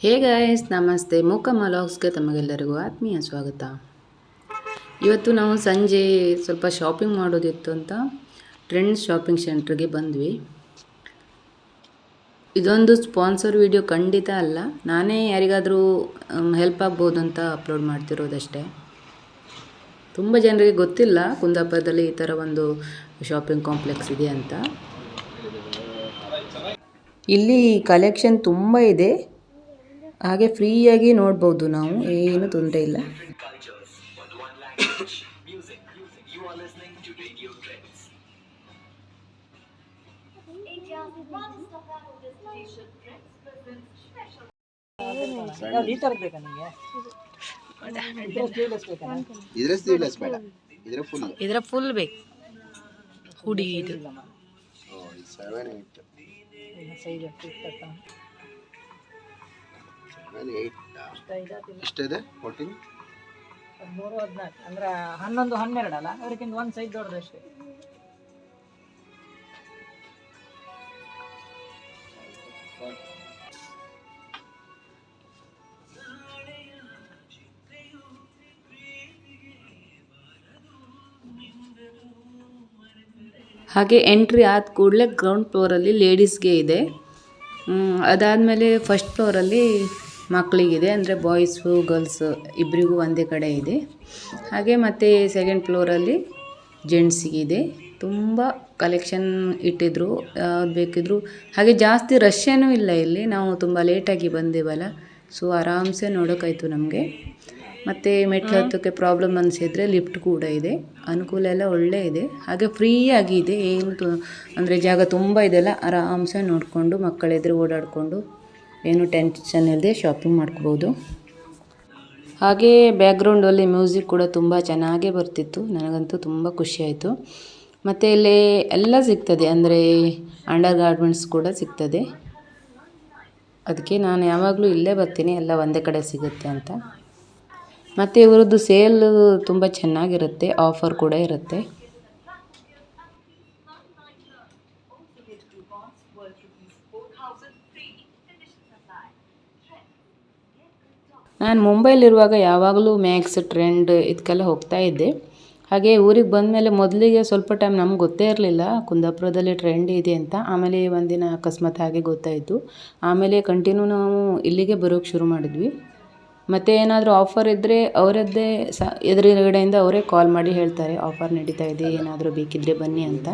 Hey guys, ನಮಸ್ತೆ. ಮೂಕಮ್ಮ ಲಾಗ್ಸ್ಗೆ ತಮಗೆಲ್ಲರಿಗೂ ಆತ್ಮೀಯ ಸ್ವಾಗತ. ಇವತ್ತು ನಾವು ಸಂಜೆ ಸ್ವಲ್ಪ ಶಾಪಿಂಗ್ ಮಾಡೋದಿತ್ತು ಅಂತ ಟ್ರೆಂಡ್ಸ್ ಶಾಪಿಂಗ್ ಸೆಂಟ್ರಿಗೆ ಬಂದ್ವಿ. ಇದೊಂದು ಸ್ಪಾನ್ಸರ್ ವಿಡಿಯೋ ಖಂಡಿತ ಅಲ್ಲ, ನಾನೇ ಯಾರಿಗಾದರೂ ಹೆಲ್ಪ್ ಆಗ್ಬೋದು ಅಂತ ಅಪ್ಲೋಡ್ ಮಾಡ್ತಿರೋದಷ್ಟೇ. ತುಂಬ ಜನರಿಗೆ ಗೊತ್ತಿಲ್ಲ ಕುಂದಾಪುರದಲ್ಲಿ ಈ ಥರ ಒಂದು ಶಾಪಿಂಗ್ ಕಾಂಪ್ಲೆಕ್ಸ್ ಇದೆ ಅಂತ. ಇಲ್ಲಿ ಕಲೆಕ್ಷನ್ ತುಂಬ ಇದೆ, ಹಾಗೆ ಫ್ರೀಯಾಗಿ ನೋಡ್ಬೋದು ನಾವು, ಏನು ತೊಂದರೆ ಇಲ್ಲ. ಇದರ ಫುಲ್ ಬೇಕು ಹುಡಿ ಇದು. ಎಷ್ಟಿದೆ 14 13 14 ಅಂದ್ರೆ 11 12 ಅಲ್ಲ, ಅದಕ್ಕಿಂತ ಒಂದು ಸೈಜ್ ದೊಡ್ಡದು ಅಷ್ಟೇ. ಹಾಗೆ ಎಂಟ್ರಿ ಆದ ಕೂಡಲೇ ಗ್ರೌಂಡ್ ಫ್ಲೋರಲ್ಲಿ ಲೇಡೀಸ್ಗೆ ಇದೆ, ಅದಾದಮೇಲೆ ಫಸ್ಟ್ ಫ್ಲೋರಲ್ಲಿ ಮಕ್ಕಳಿಗಿದೆ, ಅಂದರೆ ಬಾಯ್ಸು ಗರ್ಲ್ಸು ಇಬ್ಬರಿಗೂ ಒಂದೇ ಕಡೆ ಇದೆ. ಹಾಗೆ ಮತ್ತು ಸೆಕೆಂಡ್ ಫ್ಲೋರಲ್ಲಿ ಜೆಂಟ್ಸಿಗಿದೆ. ತುಂಬ ಕಲೆಕ್ಷನ್ ಇಟ್ಟಿದ್ರು, ಯಾವ್ದು ಬೇಕಿದ್ರು. ಹಾಗೆ ಜಾಸ್ತಿ ರಶ್ ಏನೂ ಇಲ್ಲ ಇಲ್ಲಿ, ನಾವು ತುಂಬ ಲೇಟಾಗಿ ಬಂದೇವಲ್ಲ, ಸೊ ಆರಾಮ್ಸೆ ನೋಡೋಕ್ಕಾಯ್ತು ನಮಗೆ. ಮತ್ತು ಮೆಟ್ಲು ಹತ್ತೋಕ್ಕೆ ಪ್ರಾಬ್ಲಮ್ ಅನಿಸಿದರೆ ಲಿಫ್ಟ್ ಕೂಡ ಇದೆ, ಅನುಕೂಲ ಎಲ್ಲ ಒಳ್ಳೆ ಇದೆ. ಹಾಗೆ ಫ್ರೀಯಾಗಿ ಇದೆ, ಏನು ಅಂದರೆ ಜಾಗ ತುಂಬ ಇದೆಲ್ಲ, ಆರಾಮ್ಸೆ ನೋಡಿಕೊಂಡು ಮಕ್ಕಳೆದ್ರೆ ಓಡಾಡಿಕೊಂಡು ಏನು ಟೆನ್ಷನ್ ಇಲ್ಲದೆ ಶಾಪಿಂಗ್ ಮಾಡ್ಕೋಬೋದು. ಹಾಗೆ ಬ್ಯಾಕ್ಗ್ರೌಂಡಲ್ಲಿ ಮ್ಯೂಸಿಕ್ ಕೂಡ ತುಂಬ ಚೆನ್ನಾಗೇ ಬರ್ತಿತ್ತು, ನನಗಂತೂ ತುಂಬ ಖುಷಿಯಾಯಿತು. ಮತ್ತು ಇಲ್ಲಿ ಎಲ್ಲ ಸಿಗ್ತದೆ, ಅಂದರೆ ಅಂಡರ್ ಗಾರ್ಮೆಂಟ್ಸ್ ಕೂಡ ಸಿಗ್ತದೆ. ಅದಕ್ಕೆ ನಾನು ಯಾವಾಗಲೂ ಇಲ್ಲೇ ಬರ್ತೀನಿ, ಎಲ್ಲ ಒಂದೇ ಕಡೆ ಸಿಗುತ್ತೆ ಅಂತ. ಮತ್ತು ಇವರದ್ದು ಸೇಲ್ ತುಂಬ ಚೆನ್ನಾಗಿರುತ್ತೆ, ಆಫರ್ ಕೂಡ ಇರುತ್ತೆ. ನಾನು ಮುಂಬೈಲಿರುವಾಗ ಯಾವಾಗಲೂ ಮ್ಯಾಕ್ಸ್ ಟ್ರೆಂಡ್ ಇದಕ್ಕೆಲ್ಲ ಹೋಗ್ತಾ ಇದ್ದೆ. ಹಾಗೆ ಊರಿಗೆ ಬಂದಮೇಲೆ ಮೊದಲಿಗೆ ಸ್ವಲ್ಪ ಟೈಮ್ ನಮ್ಗೆ ಗೊತ್ತೇ ಇರಲಿಲ್ಲ ಕುಂದಾಪುರದಲ್ಲಿ ಟ್ರೆಂಡ್ ಇದೆ ಅಂತ. ಆಮೇಲೆ ಒಂದಿನ ಅಕಸ್ಮಾತ್ ಹಾಗೆ ಗೊತ್ತಾಯಿತು. ಆಮೇಲೆ ಕಂಟಿನ್ಯೂ ನಾವು ಇಲ್ಲಿಗೆ ಬರೋಕ್ಕೆ ಶುರು ಮಾಡಿದ್ವಿ. ಮತ್ತು ಏನಾದರೂ ಆಫರ್ ಇದ್ದರೆ ಅವರದ್ದೇ ಎದುರುಗಡೆಯಿಂದ ಅವರೇ ಕಾಲ್ ಮಾಡಿ ಹೇಳ್ತಾರೆ, ಆಫರ್ ನಡೀತಾ ಇದೆ, ಏನಾದರೂ ಬೇಕಿದ್ದರೆ ಬನ್ನಿ ಅಂತ.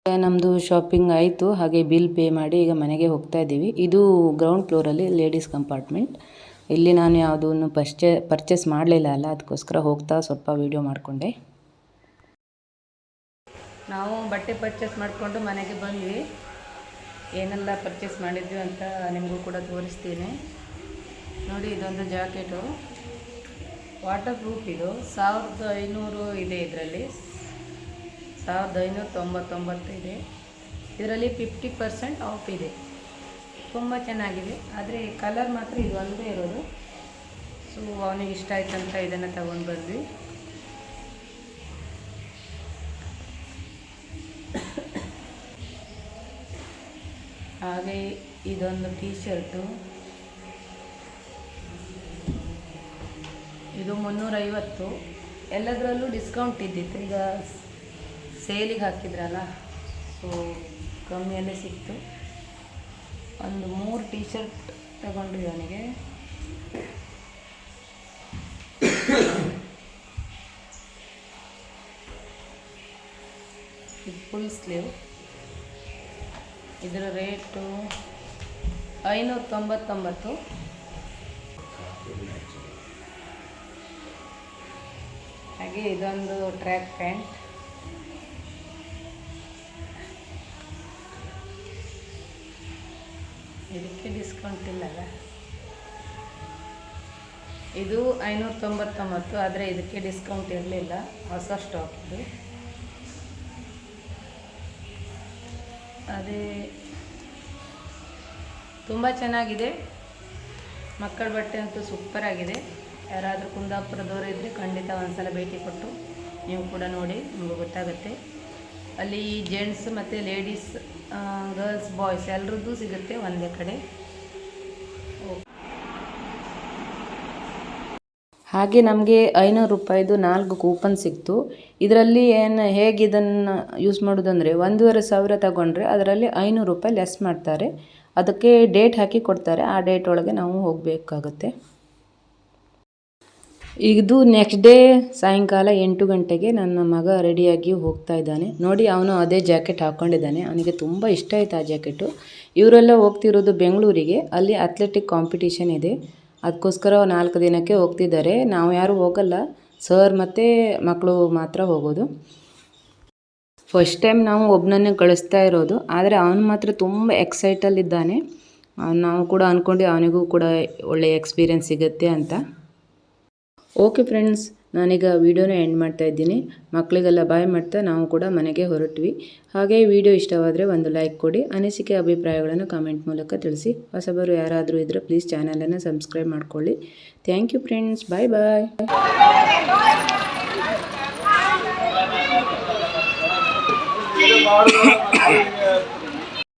ನಮ್ಮದು ಶಾಪಿಂಗ್ ಆಯಿತು, ಹಾಗೆ ಬಿಲ್ ಪೇ ಮಾಡಿ ಈಗ ಮನೆಗೆ ಹೋಗ್ತಾ ಇದ್ದೀವಿ. ಇದು ಗ್ರೌಂಡ್ ಫ್ಲೋರಲ್ಲಿ ಲೇಡೀಸ್ ಕಂಪಾರ್ಟ್ಮೆಂಟ್. ಇಲ್ಲಿ ನಾನು ಯಾವುದನ್ನು ಪರ್ಚೇಸ್ ಮಾಡಲಿಲ್ಲ ಅಲ್ಲ, ಅದಕ್ಕೋಸ್ಕರ ಹೋಗ್ತಾ ಸ್ವಲ್ಪ ವೀಡಿಯೋ ಮಾಡಿಕೊಂಡೆ. ನಾವು ಬಟ್ಟೆ ಪರ್ಚೇಸ್ ಮಾಡಿಕೊಂಡು ಮನೆಗೆ ಬಂದ್ವಿ. ಏನೆಲ್ಲ ಪರ್ಚೇಸ್ ಮಾಡಿದ್ವಿ ಅಂತ ನಿಮಗೂ ಕೂಡ ತೋರಿಸ್ತೀನಿ ನೋಡಿ. ಇದೊಂದು ಜಾಕೆಟು ವಾಟರ್ ಪ್ರೂಫ್, ಇದು 1500 ಇದೆ, ಇದರಲ್ಲಿ 1599 ಇದೆ. ಇದರಲ್ಲಿ 50% ಆಫ್ ಇದೆ, ತುಂಬ ಚೆನ್ನಾಗಿದೆ. ಆದರೆ ಕಲರ್ ಮಾತ್ರ ಇದು ಒಂದೇ ಇರೋದು. ಸೊ ಅವನಿಗೆ ಇಷ್ಟ ಆಯ್ತಂತ ಇದನ್ನು ತಗೊಂಡು ಬಂದ್ವಿ. ಹಾಗೆ ಇದೊಂದು ಟೀ ಶರ್ಟು, ಇದು 350. ಎಲ್ಲದರಲ್ಲೂ ಡಿಸ್ಕೌಂಟ್ ಇದ್ದಿತ್ತು, ಈಗ ಸೇಲಿಗೆ ಹಾಕಿದ್ರಲ್ಲ, ಸೊ ಕಮ್ಮಿಯಲ್ಲೇ ಸಿಕ್ತು. ಒಂದು 3 ಟೀ ಶರ್ಟ್ ತಗೊಂಡ್ವಿ ಅವನಿಗೆ. ಇದು ಫುಲ್ ಸ್ಲೀವ್, ಇದರ ರೇಟು 599. ಹಾಗೆ ಇದೊಂದು ಟ್ರ್ಯಾಕ್ ಪ್ಯಾಂಟ್, ಇದಕ್ಕೆ ಡಿಸ್ಕೌಂಟ್ ಇಲ್ಲಲ್ಲ. ಇದು 599, ಆದರೆ ಇದಕ್ಕೆ ಡಿಸ್ಕೌಂಟ್ ಇರಲಿಲ್ಲ, ಹೊಸ ಸ್ಟಾಕ್ ಇದು. ಅದೇ ತುಂಬ ಚೆನ್ನಾಗಿದೆ, ಮಕ್ಕಳ ಬಟ್ಟೆ ಅಂತೂ ಸೂಪರ್ ಆಗಿದೆ. ಯಾರಾದರೂ ಕುಂದಾಪುರದವರು ಇದ್ದರೆ ಖಂಡಿತ ಒಂದ್ಸಲ ಭೇಟಿ ಕೊಟ್ಟು ನೀವು ಕೂಡ ನೋಡಿ, ನಿಮಗೆ ಗೊತ್ತಾಗುತ್ತೆ. ಅಲ್ಲಿ ಜೆಂಟ್ಸ್ ಮತ್ತು ಲೇಡೀಸ್, ಗರ್ಲ್ಸ್, ಬಾಯ್ಸ್ ಎಲ್ಲರದ್ದು ಸಿಗುತ್ತೆ ಒಂದೇ ಕಡೆ. ಹಾಗೆ ನಮಗೆ 500 ರೂಪಾಯಿದು 4 ಕೂಪನ್ ಸಿಕ್ತು. ಇದರಲ್ಲಿ ಹೇಗೆ ಇದನ್ನು ಯೂಸ್ ಮಾಡೋದು ಅಂದರೆ 1,500 ತಗೊಂಡ್ರೆ ಅದರಲ್ಲಿ 500 ರೂಪಾಯಿ ಲೆಸ್ ಮಾಡ್ತಾರೆ. ಅದಕ್ಕೆ ಡೇಟ್ ಹಾಕಿ ಕೊಡ್ತಾರೆ, ಆ ಡೇಟ್ ಒಳಗೆ ನಾವು ಹೋಗಬೇಕಾಗುತ್ತೆ. ಇದು ನೆಕ್ಸ್ಟ್ ಡೇ ಸಾಯಂಕಾಲ 8 ಗಂಟೆಗೆ ನನ್ನ ಮಗ ರೆಡಿಯಾಗಿ ಹೋಗ್ತಾ ಇದ್ದಾನೆ. ನೋಡಿ, ಅವನು ಅದೇ ಜಾಕೆಟ್ ಹಾಕ್ಕೊಂಡಿದ್ದಾನೆ. ಅವನಿಗೆ ತುಂಬ ಇಷ್ಟ ಆಯಿತು ಆ ಜಾಕೆಟು. ಇವರೆಲ್ಲ ಹೋಗ್ತಿರೋದು ಬೆಂಗಳೂರಿಗೆ, ಅಲ್ಲಿ ಅಥ್ಲೆಟಿಕ್ ಕಾಂಪಿಟೇಷನ್ ಇದೆ. ಅದಕ್ಕೋಸ್ಕರ 4 ದಿನಕ್ಕೆ ಹೋಗ್ತಿದ್ದಾರೆ. ನಾವು ಯಾರೂ ಹೋಗಲ್ಲ, ಸರ್ ಮತ್ತು ಮಕ್ಕಳು ಮಾತ್ರ ಹೋಗೋದು. ಫಸ್ಟ್ ಟೈಮ್ ನಾವು ಒಬ್ಬನನ್ನೇ ಕಳಿಸ್ತಾ ಇರೋದು, ಆದರೆ ಅವನು ಮಾತ್ರ ತುಂಬ ಎಕ್ಸೈಟಲ್ಲಿದ್ದಾನೆ. ನಾವು ಕೂಡ ಅಂದ್ಕೊಂಡು ಅವನಿಗೂ ಕೂಡ ಒಳ್ಳೆಯ ಎಕ್ಸ್ಪೀರಿಯೆನ್ಸ್ ಸಿಗುತ್ತೆ ಅಂತ. ಓಕೆ ಫ್ರೆಂಡ್ಸ್, ನಾನೀಗ ವಿಡಿಯೋನ ಎಂಡ್ ಮಾಡ್ತಾ ಇದ್ದೀನಿ. ಮಕ್ಕಳಿಗೆಲ್ಲ ಬಾಯ್ ಮಾಡ್ತಾ ನಾವು ಕೂಡ ಮನೆಗೆ ಹೊರಟ್ವಿ. ಹಾಗೆ ವಿಡಿಯೋ ಇಷ್ಟವಾದರೆ ಒಂದು ಲೈಕ್ ಕೊಡಿ, ಅನಿಸಿಕೆ ಅಭಿಪ್ರಾಯಗಳನ್ನು ಕಮೆಂಟ್ ಮೂಲಕ ತಿಳಿಸಿ. ಹೊಸಬರು ಯಾರಾದರೂ ಇದ್ದರೆ ಪ್ಲೀಸ್ ಚಾನಲನ್ನು ಸಬ್ಸ್ಕ್ರೈಬ್ ಮಾಡ್ಕೊಳ್ಳಿ. Thank you friends, bye bye.